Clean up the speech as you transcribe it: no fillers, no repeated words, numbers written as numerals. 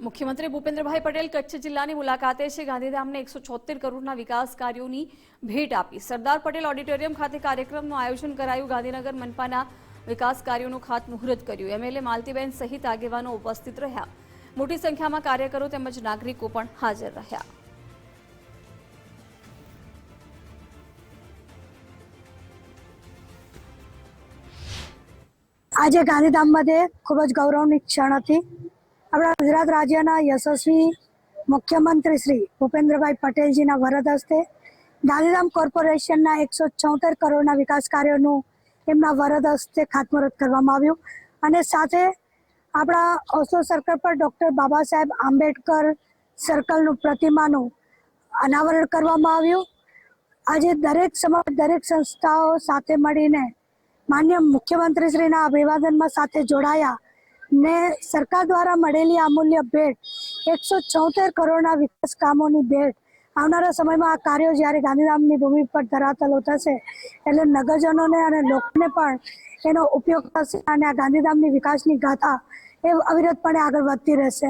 મુખ્યમંત્રી ભૂપેન્દ્રભાઈ પટેલ કચ્છ જિલ્લાની મુલાકાતે છે। ગાંધીધામને 176 કરોડના વિકાસ કાર્યોની ભેટ આપી। સરદાર પટેલ ઓડિટોરિયમ ખાતે કાર્યક્રમનું આયોજન કરાયું। ગાંધીનગર મનપાના વિકાસ કાર્યોનું ખાતમુહૂર્ત કર્યું। એમએલએ માલતીબેન સહિત આગેવાનો ઉપસ્થિત રહ્યા। મોટી સંખ્યામાં કાર્યકરો તેમજ નાગરિકો પણ હાજર રહ્યા। આજે ગાંધીધામमध्ये ખૂબ જ ગૌરવની ક્ષણ હતી। આપણા ગુજરાત રાજ્યના યશસ્વી મુખ્યમંત્રી શ્રી ભૂપેન્દ્રભાઈ પટેલજીના વરદ હસ્તે ગાંધીધામ કોર્પોરેશનના 176 કરોડના વિકાસ કાર્યોનું એમના વરદ હસ્તે ખાતમુહૂર્ત કરવામાં આવ્યું અને સાથે આપણા ઓસ્લો સર્કલ પર ડૉક્ટર બાબા સાહેબ આંબેડકર સર્કલનું પ્રતિમાનું અનાવરણ કરવામાં આવ્યું। આજે દરેક સમાજ દરેક સંસ્થાઓ સાથે મળીને માન્ય મુખ્યમંત્રીશ્રીના અભિવાદનમાં સાથે જોડાયા ને સરકાર દ્વારા મળેલી અમૂલ્ય ભેટ 176 કરોડના વિકાસ કામોની ભેટ આવનારા સમયમાં આ કાર્યો જ્યારે ગાંધીધામની ભૂમિ પર ધરાતલો થશે એટલે નગરજનોને અને લોકોને પણ એનો ઉપયોગ થશે અને આ ગાંધીધામની વિકાસની ગાથા એ અવિરતપણે આગળ વધતી રહેશે।